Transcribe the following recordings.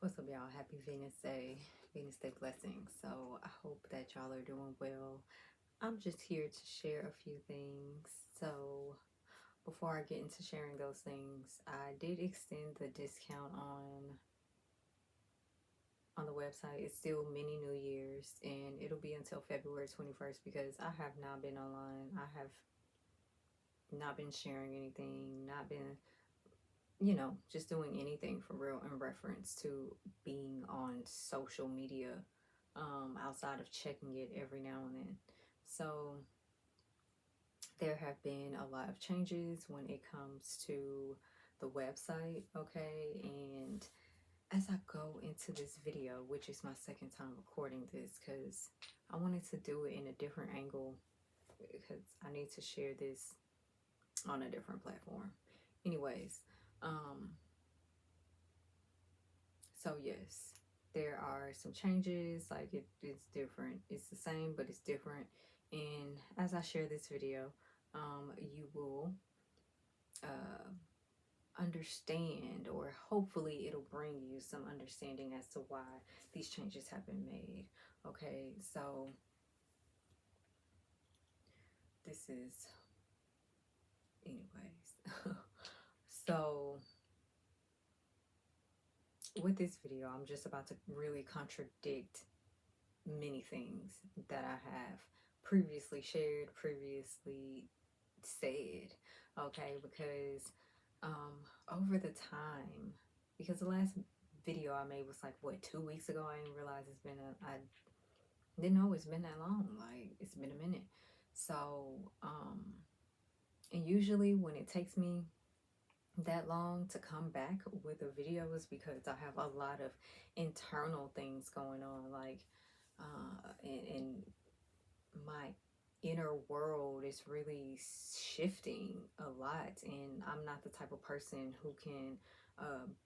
What's up, y'all? Happy Venus Day, Venus Day blessings. So I hope that y'all are doing well. I'm just here to share a few things. So before I get into sharing those things, I did extend the discount on the website. It's still mini New Year's, and it'll be until February 21st because I have not been online. I have not been sharing anything, not been just doing anything for real in reference to being on social media, outside of checking it every now and then. So there have been a lot of changes when it comes to the website, okay? And as I go into this video, which is my second time recording this, because I wanted to do it in a different angle, because I need to share this on a different platform. Anyways, so yes, there are some changes. Like it's different. It's the same, but it's different. And as I share this video, you will uh, understand, or hopefully it'll bring you some understanding as to why these changes have been made. Okay, so this is, anyways. So with this video, I'm just about to really contradict many things that I have previously shared, previously said, okay, because over the time, because the last video I made was like, what, 2 weeks ago. I didn't realize I didn't know it's been that long. Like, it's been a minute. So and usually when it takes me that long to come back with a video is because I have a lot of internal things going on, like and my inner world is really shifting a lot, and I'm not the type of person who can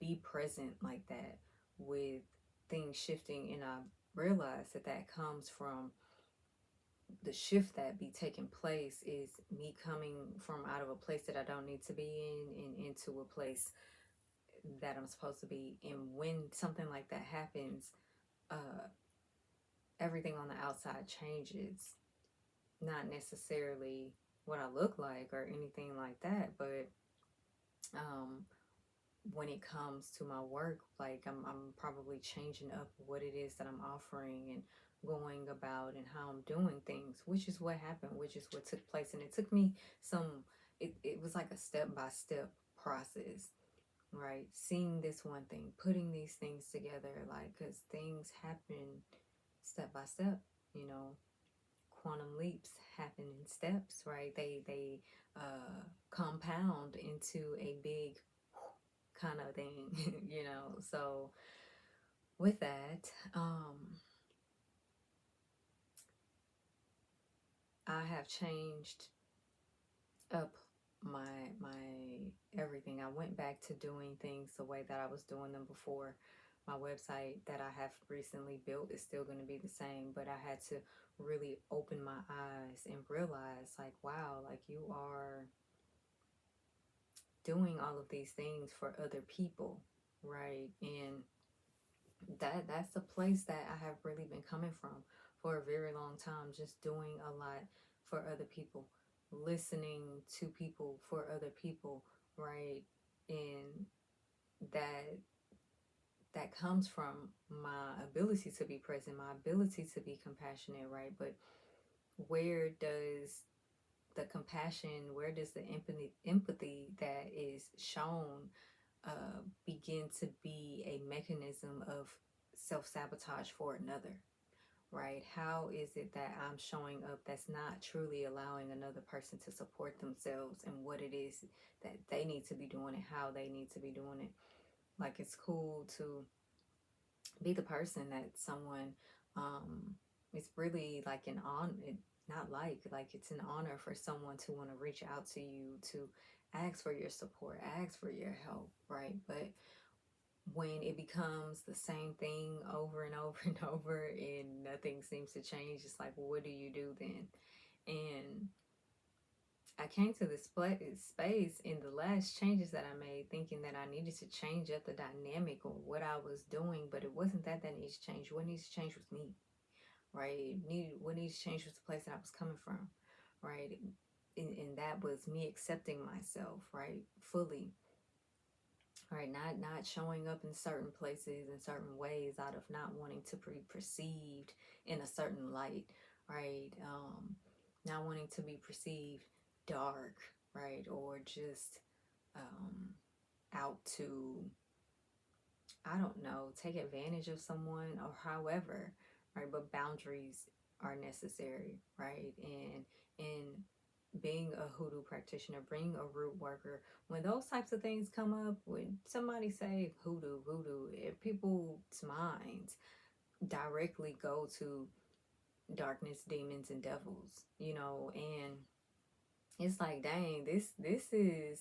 be present like that with things shifting. And I realize that that comes from the shift that be taking place is me coming from out of a place that I don't need to be in and into a place that I'm supposed to be. And when something like that happens, uh, everything on the outside changes. Not necessarily what I look like or anything like that, but um, when it comes to my work, like I'm probably changing up what it is that I'm offering and going about and how I'm doing things, which is what happened, which is what took place. And it took me it was like a step-by-step process, right? Seeing this one thing, putting these things together, like, because things happen step by step, you know. Quantum leaps happen in steps, right? They compound into a big kind of thing, you know. So with that, I have changed up my everything. I went back to doing things the way that I was doing them before. My website that I have recently built is still going to be the same, but I had to really open my eyes and realize, like, wow, like, you are doing all of these things for other people, right? And that's the place that I have really been coming from for a very long time, just doing a lot for other people, listening to people for other people, right? And that that comes from my ability to be present, my ability to be compassionate, right? But where does the compassion, where does the empathy that is shown begin to be a mechanism of self-sabotage for another, right? How is it that I'm showing up that's not truly allowing another person to support themselves and what it is that they need to be doing and how they need to be doing it? Like, it's cool to be the person that someone, it's really like an honor, not like it's an honor for someone to want to reach out to you, to ask for your support, ask for your help, right? But when it becomes the same thing over and over and over and nothing seems to change, it's like, well, what do you do then? And I came to this space in the last changes that I made, thinking that I needed to change up the dynamic or what I was doing, but it wasn't that needs to change. What needs to change was me, right? What needs to change was the place that I was coming from, right? And that was me accepting myself, right, fully, right? Not showing up in certain places in certain ways out of not wanting to be perceived in a certain light, right? Not wanting to be perceived dark, right, or just um, out to, I don't know, take advantage of someone or however, right? But boundaries are necessary, right? And being a hoodoo practitioner, being a root worker, when those types of things come up, when somebody say voodoo, if people's minds directly go to darkness, demons, and devils, and it's like, dang, this is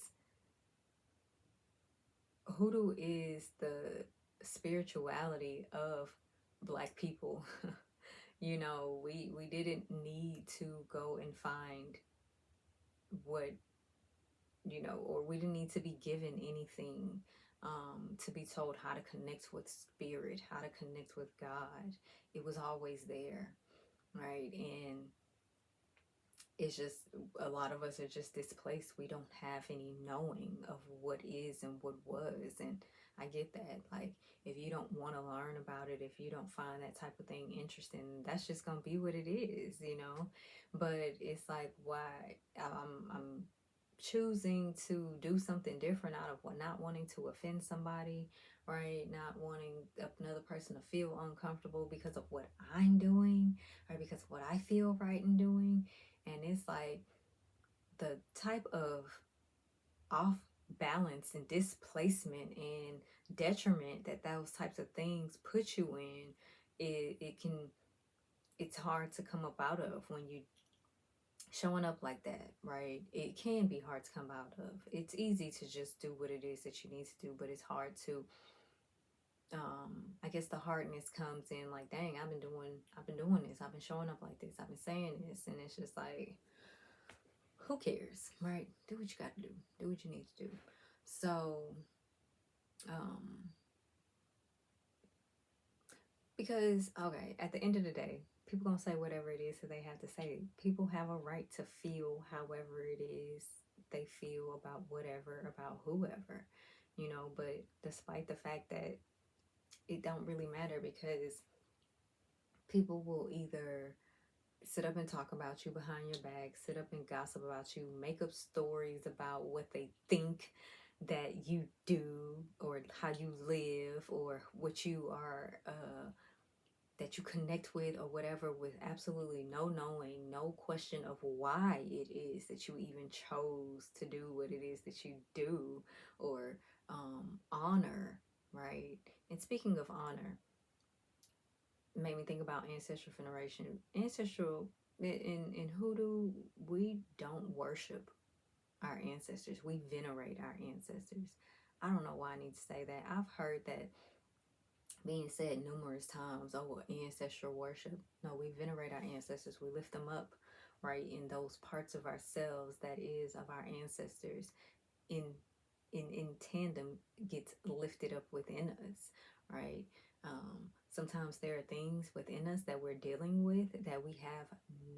hoodoo is the spirituality of Black people. We didn't need to go and find what, or we didn't need to be given anything, to be told how to connect with spirit, how to connect with God. It was always there, right? And it's just, a lot of us are just displaced. We don't have any knowing of what is and what was. And I get that. Like, if you don't want to learn about it, if you don't find that type of thing interesting, that's just gonna be what it is. But it's like, why I'm choosing to do something different out of not wanting to offend somebody, right? Not wanting another person to feel uncomfortable because of what I'm doing, or because of what I feel right in doing. And it's like, the type of off balance and displacement and detriment that those types of things put you in, it's hard to come up out of when you showing up like that, right? It can be hard to come out of. It's easy to just do what it is that you need to do, but it's hard to, I guess the hardness comes in like, dang, I've been doing this, I've been showing up like this, I've been saying this, and it's just like, who cares, right? Do what you got to do. Do what you need to do. So, um, because, okay, at the end of the day, people gonna say whatever it is that they have to say. People have a right to feel however it is they feel about whatever, about whoever. But despite the fact that it don't really matter, because people will either sit up and talk about you behind your back, sit up and gossip about you, make up stories about what they think that you do, or how you live, or what you are, that you connect with, or whatever, with absolutely no knowing, no question of why it is that you even chose to do what it is that you do, or honor, right? And speaking of honor, made me think about ancestral veneration. Ancestral, in hoodoo, we don't worship our ancestors, we venerate our ancestors. I don't know why I need to say that. I've heard that being said numerous times. Oh, well, ancestral worship. No, we venerate our ancestors, we lift them up, right, in those parts of ourselves that is of our ancestors, in in tandem, gets lifted up within us, right? Sometimes there are things within us that we're dealing with that we have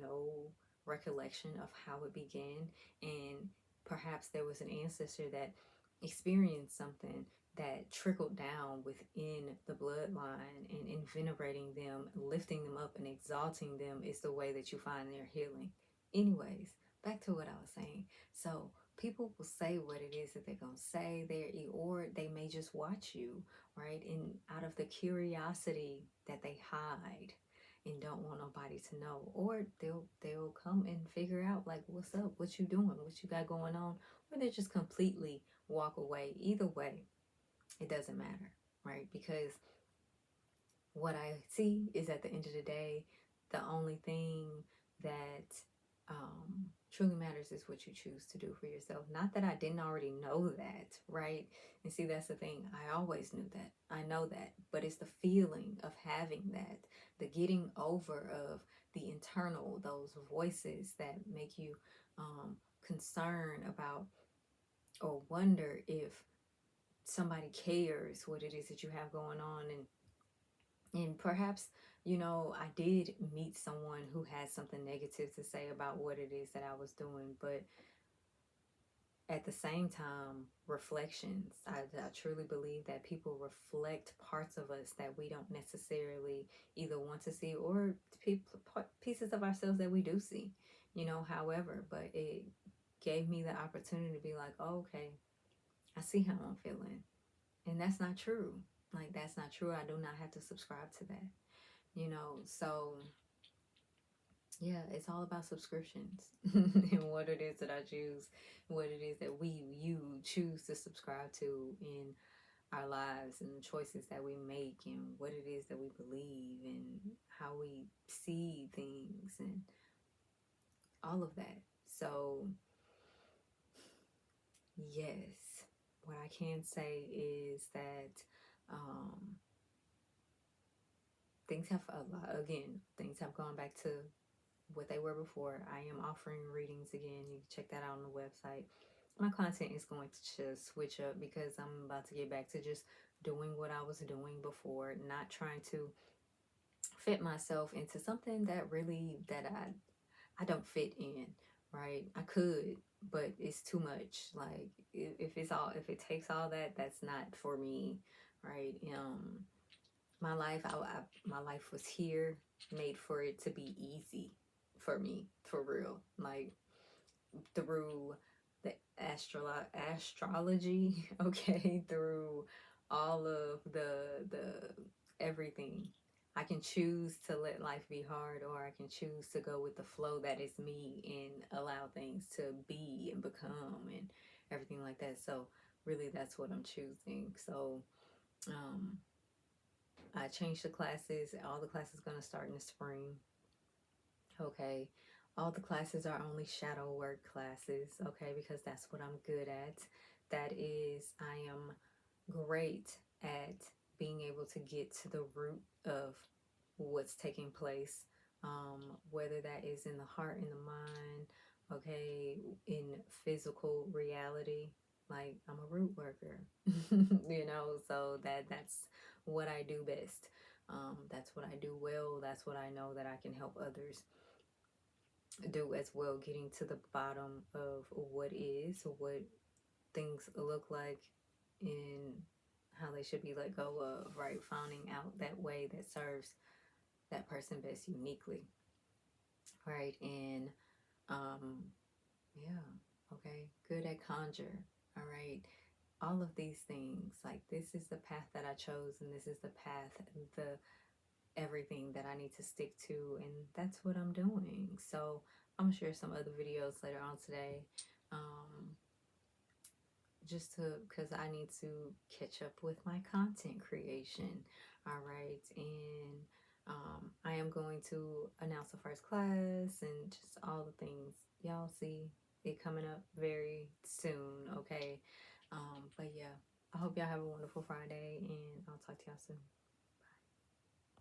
no recollection of how it began, and perhaps there was an ancestor that experienced something that trickled down within the bloodline, and in venerating them, lifting them up and exalting them is the way that you find their healing. Anyways, back to what I was saying. So people will say what it is that they're going to say there, or they may just watch you, right? And out of the curiosity that they hide and don't want nobody to know, or they'll come and figure out, like, what's up, what you doing, what you got going on, or they just completely walk away. Either way, it doesn't matter, right? Because what I see is, at the end of the day, the only thing that truly matters is what you choose to do for yourself. Not that I didn't already know that, right? And see, that's the thing. I always knew that. I know that. But it's the feeling of having that, the getting over of the internal, those voices that make you concern about or wonder if somebody cares what it is that you have going on. And perhaps, I did meet someone who had something negative to say about what it is that I was doing, but at the same time, reflections. I truly believe that people reflect parts of us that we don't necessarily either want to see, or pieces of ourselves that we do see, however, but it gave me the opportunity to be like, oh, okay, I see how I'm feeling. And that's not true. Like, that's not true. I do not have to subscribe to that, so yeah, it's all about subscriptions and what it is that I choose, what it is that you choose to subscribe to in our lives, and the choices that we make, and what it is that we believe, and how we see things, and all of that. So, yes, what I can say is that um, things have gone back to what they were before. I am offering readings again. You can check that out on the website. My content is going to just switch up because I'm about to get back to just doing what I was doing before, not trying to fit myself into something that I don't fit in, right? I could, but it's too much. Like, if it takes all that, that's not for me, right? My life was here, made for it to be easy for me, for real. Like, through the astrology, okay, through all of the everything. I can choose to let life be hard, or I can choose to go with the flow that is me and allow things to be and become and everything like that. So really, that's what I'm choosing. So um, I changed the classes. All the classes going to start in the spring. Okay. All the classes are only shadow work classes, okay, because that's what I'm good at. That is, I am great at being able to get to the root of what's taking place, whether that is in the heart, in the mind, okay, in physical reality. Like, I'm a root worker, so that's what I do best. That's what I do well. That's what I know that I can help others do as well, getting to the bottom of what things look like, and how they should be let go of, right? Finding out that way that serves that person best uniquely, right? And um, yeah, okay, good at conjure, all right. All of these things, like, this is the path that I chose, and this is the path, the everything that I need to stick to, and that's what I'm doing. So I'm gonna share some other videos later on today, um, just to because I need to catch up with my content creation. All right, and I am going to announce the first class and just all the things. Y'all see it coming up very soon. Okay, but yeah, I hope y'all have a wonderful Friday, and I'll talk to y'all soon.